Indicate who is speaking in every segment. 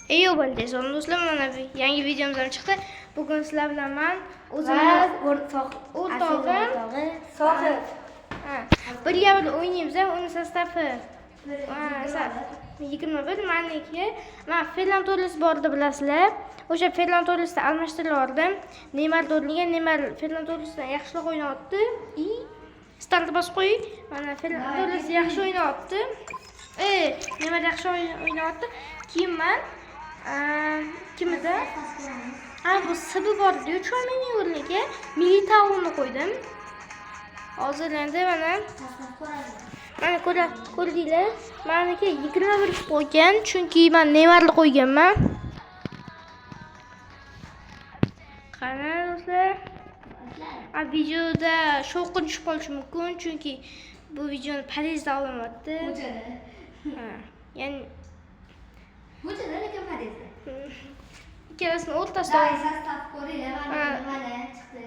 Speaker 1: Ey bo'ldi, do'stlar, mana yangi videomiz ham chiqdi. Bugun sizlar bilan men o'zimiz o'rtog'im Sohib. Birga o'ynaymiz, uni sostavi 21 meniki. Men Ferlan Torres bordi bilasizlar. O'sha Ferlan Torresni almashtirib Neymar o'rniga Neymar Ferlan Torresdan yaxshiroq o'ynayapti. Start bosib qo'y. Mana Ferlan Torres yaxshi o'ynayapti. Neymar yaxshi o'ynayapti. Keyin men kimida? Bu Sibi bordi, Chouameni o'rniga Militao'ni qo'ydim. Hozir endi mana ko'rdinglar. Meniki 21 qo'ygan, chunki men Neymarni qo'yganman. Qani do'stlar? Videoda shovqin tushib qolishi mumkin, chunki bu videoni Parijda olyapti. Ya'ni
Speaker 2: Ko'chada lekin Parijda.
Speaker 1: Ikkalasini o'rtasida
Speaker 2: Sostav ko'ringlar, mana chiqdi.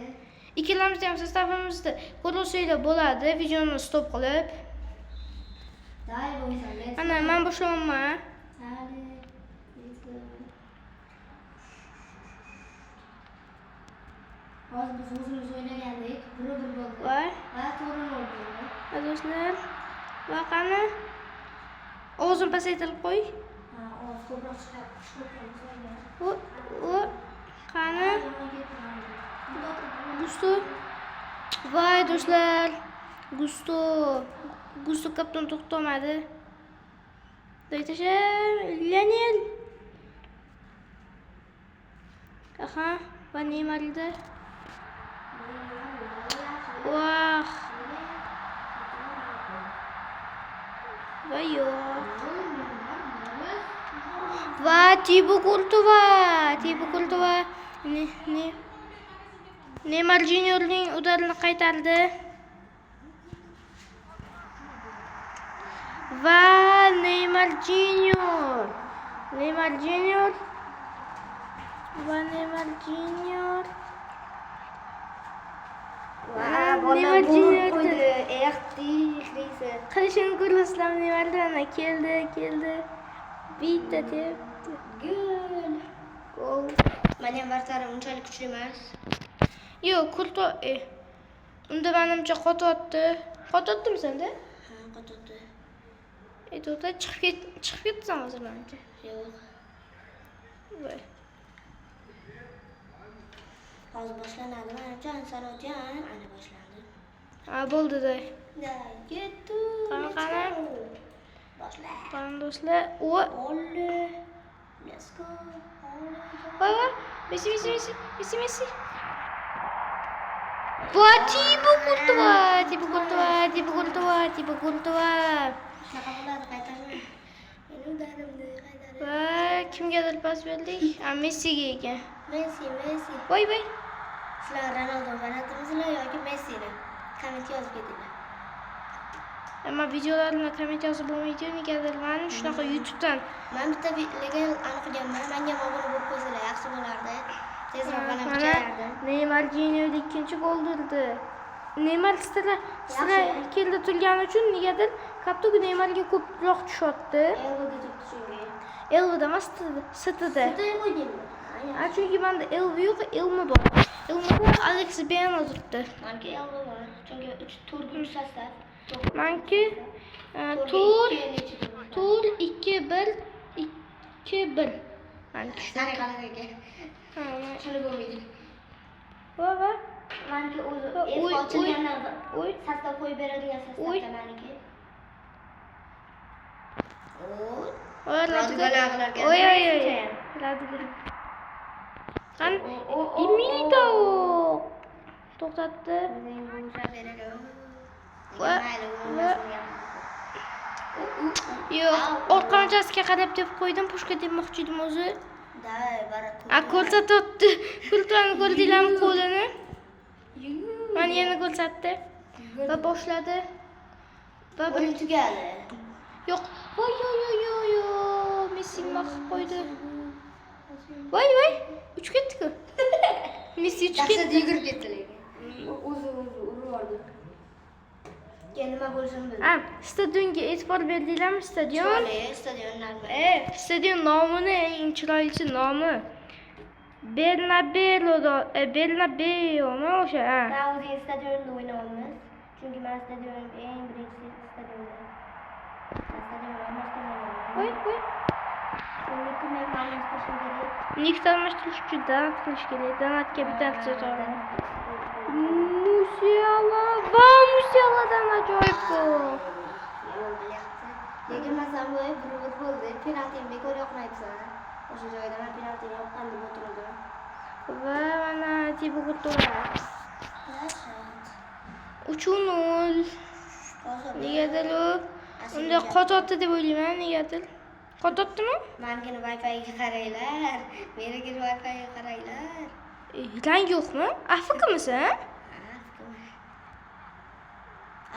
Speaker 1: Ikkalamizni ham sostavimizni ko'rsanglar bo'ladi, videoni stop qilib. Mana men boshlayapman.
Speaker 2: Hozir biz o'zimiz o'ynagandik, 1-1 bo'ldi.
Speaker 1: Va
Speaker 2: to'g'ri bo'ldi.
Speaker 1: do'stlar, va qani ovozini pasaytirib qo'y.
Speaker 2: Ovoz ko'proq chiqib
Speaker 1: Qani Gusto. Voy do'stlar, Gusto kaptan to'xtamadi. Daytasha Lionel. Va Neymarda. Vah. Va yo'q. Va Thibaut Courtois. Neymar Juniorning udarini qaytardi. Va Neymar Junior.
Speaker 2: qo'ydi.
Speaker 1: Qilishini ko'rasizlar, Neymardan keldi. Bitta deb gol.
Speaker 2: Meni ham barchalar unchalik kuchli emas.
Speaker 1: Yo'q, Courtois. Unda menimcha qototdimi senda?
Speaker 2: Ha, qototdi.
Speaker 1: To'xta, chiqib ketsan hozir menimcha.
Speaker 2: Yo'q.
Speaker 1: Voy.
Speaker 2: Hozir boshlanadi. Menimcha Sanojan ana boshlandi.
Speaker 1: Bo'ldi-da.
Speaker 2: Ketdi.
Speaker 1: Qani.
Speaker 2: Boshla.
Speaker 1: Qani do'stlar.
Speaker 2: Olli. Let's go.
Speaker 1: Va Messi. Va Thibaut Courtois.
Speaker 2: Shunaqa bo'ladi, qaytarma. Meni udarimni qaytarib.
Speaker 1: Va kimgadir pas berdik? Messiga ekan.
Speaker 2: Messi.
Speaker 1: Voy.
Speaker 2: Sizlar Ronaldo fanatimizlar yoki Messini? Komment yozib ketinglar.
Speaker 1: Ammo videolarimni komment yozib bo'lmaydi, negadir men shunaqa YouTubedan.
Speaker 2: Men bitta legal aniqlaganman. Menga obuna bo'lib qo'ysalar yaxshi bo'lardi. Tezroq mana kuchayardim.
Speaker 1: Neymar Junior ikkinchi gol urdi. Neymar sira keldi turgani uchun negadir kaptanga Neymarga ko'proq tushyapti.
Speaker 2: Elvoga tutdi shunga.
Speaker 1: Elvoda emas, Cityda.
Speaker 2: Qo'ydingmi?
Speaker 1: Chunki menda Elvo yo'q, Elmo bor. Elmoda Alex Beno turibdi.
Speaker 2: Menga Elvo bor. Chunki 3 sostav.
Speaker 1: Menki tur 2-1. Menki shunaqa.
Speaker 2: Shuni bo'lmaydi.
Speaker 1: Va
Speaker 2: Menga o'zi ochilganlar sostav qo'yib beradigan sostavda meniki.
Speaker 1: Oy. Qani Militao to'xtatdi. Yo'q, orqanchasiga qarab deb qo'ydim, pushka demoqchi edim o'zi. Ko'rsatdi. Kultani ko'rdinglarmi qo'lini? Mana yana ko'rsatdi. Va boshladi. Va
Speaker 2: o'yin tugadi.
Speaker 1: Yo'q. Voy. Messi maqib qo'ydi. Voy. Uchib ketdi-ku. Messi uchib ketdi.
Speaker 2: Yugurib ketdi lekin. O'zi urib oldi. Nima bo'lishini bildim.
Speaker 1: Ha, stadionga e'tibor berdinglarmi? Stadion?
Speaker 2: Stadionlarmi?
Speaker 1: Stadion nomini eng chiroylisi nomi. Bernabeumi o'sha.
Speaker 2: O'zing stadionda o'ynayapmiz. Chunki men stadionim eng birinchi stadionda. Stadion almashtirmayman.
Speaker 1: Voy.
Speaker 2: Lekin men almashtirishim kerak.
Speaker 1: Nikta almashtirish uchun donat qilish kerak. Donatga bitta so'radim. Musialadan ajoyib gol.
Speaker 2: Lekin masalan bu bir bo'ldi. Penaltini bekor yoqmayapsan. O'sha joyda men penaltini yoqqan deb o'tirdim.
Speaker 1: Va mana tibu g'uttolar. 3-0. Negadir u unda qototdi deb o'ylayman. Negadir? Qototdimi?
Speaker 2: Menikini Wi-Fi'ga qaranglar. Meniki Wi-Fi'ga qaranglar.
Speaker 1: Rang yo'qmi? AFKmisan?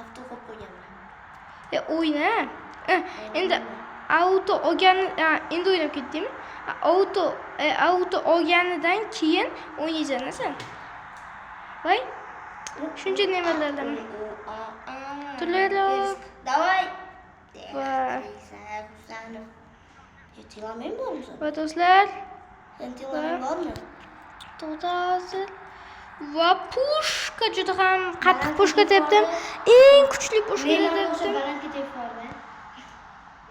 Speaker 2: Avto qo'yib qo'yganman.
Speaker 1: O'yna. Endi auto endi o'ynab ketdingmi? Auto olganidan keyin o'ynaysan sen. Voy. Shuncha nimalardan. Turlar.
Speaker 2: Davay.
Speaker 1: Va
Speaker 2: Tilamen bormi?
Speaker 1: va do'stlar,
Speaker 2: Tilamen bormi?
Speaker 1: to'g'ri. Va pushka juda ham qattiq pushka tepdim. Eng kuchli pushka tepdim.
Speaker 2: Balandga tefordi.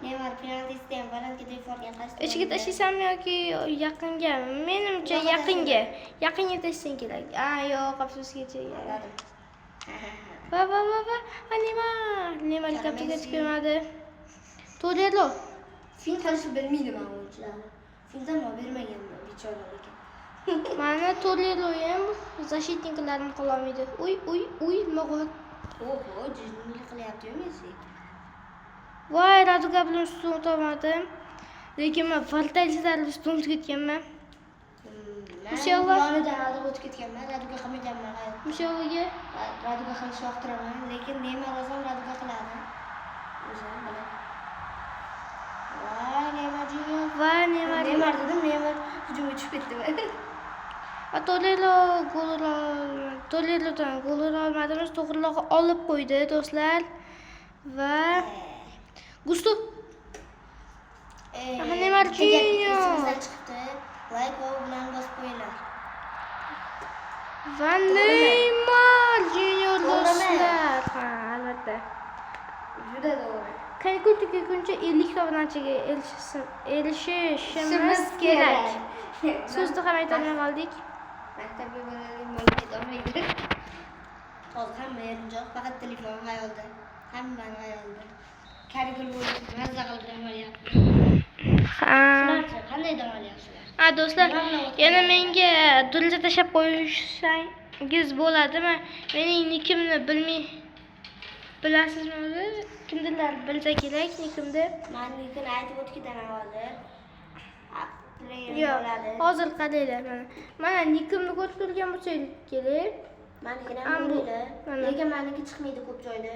Speaker 2: Neymar penaltisi ham balandga teforgan qasdi.
Speaker 1: Ichiga tashlaysanmi yoki yaqinga? Menimcha yaqinga. Yaqinga tashlashing kerak. Yo'q, afsusgacha. Va. Neymar kaptaga chiqmadi. To'lelo.
Speaker 2: Fin qilishni bilmaydi men o'yinchilarni. Findan bermaganman bechoralarga.
Speaker 1: Mana Tolelo ham защитникларni qilolmaydi. Uy, mog'ot.
Speaker 2: Oho, jizmli qilyapti-yu Messi.
Speaker 1: Voy, Raduga bilan ustun o'tolmadim. Lekin men Valtalsizlar ustun ketganman. Inshaalloh.
Speaker 2: Yonidan olib o'tib ketganman, Raduga qilmaganman.
Speaker 1: Inshaallohga
Speaker 2: Raduga qilishni yoqtiraman, lekin Neymar o'zim Raduga qiladi. O'zim bilan. Neymar dedim, Neymar hujumga tushib ketdi.
Speaker 1: Tolelodan gol olmadimiz, to'g'riroq olib qo'ydi do'stlar. Va Gusto. Neymar Junior.
Speaker 2: Chiqdi. Like bilan bosib qo'yinglar.
Speaker 1: Va Neymar Junior do'stlar. Albatta.
Speaker 2: Juda to'g'ri.
Speaker 1: Qanikul tugaguncha 50 ta obunachiga erishishimiz kerak. So'zni ham aytolmay qoldik.
Speaker 2: Maktabga boradigan bola ketolmaydi. Hozir hamma yerinjoq, faqat telefon xayolda. Hammani xayolda. Karikul bo'lib mazza qilib dam olyapti. Sizlarchi qanday dam olyapsizlar?
Speaker 1: Do'stlar, yana menga dulza tashab qo'ysangiz bo'ladimi? Mening nikimni bilasizmi o'zi? Kimdirlar bilsa kerak nikimni.
Speaker 2: Meningni aytib o'tib ketaman hozir.
Speaker 1: Yo'q, hozir qaranglar mana nikimni ko'rib turgan bo'lsangiz kerak.
Speaker 2: Meningni ham bo'ladi. Lekin meniki chiqmaydi ko'p joyda.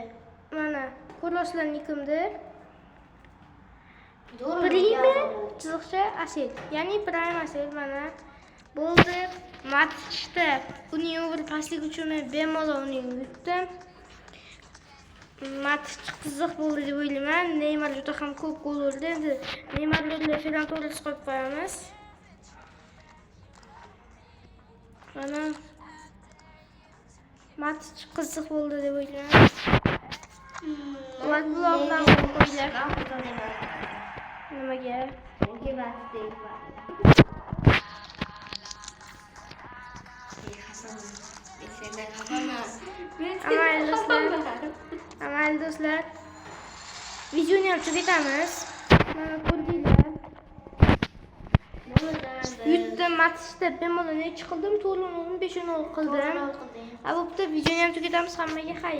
Speaker 1: Mana ko'rasizlar nikimni.
Speaker 2: Prime
Speaker 1: chiziqcha asel. Ya'ni prime asel mana bo'ldi. Matchda uning o'g'ri pastligi uchun men bemalol uni yutdim. Match qiziq bo'ldi deb o'ylayman. Neymar juda ham ko'p gol urdi. Endi Neymarlarga Ferran Torres qo'yib qo'yamiz. Mana match qiziq bo'ldi deb o'ylayman. Blogdan qo'yinglar. Nimaga?
Speaker 2: Chunki vaqtdek bor.
Speaker 1: Amal do'stlar. Videoni ham tugatamiz. Mana ko'rdinglar. Yutdim matchda bemalol necha qildim? 4-5 qildim. Bu yerda videoni ham tugatamiz. Hammaga xayr.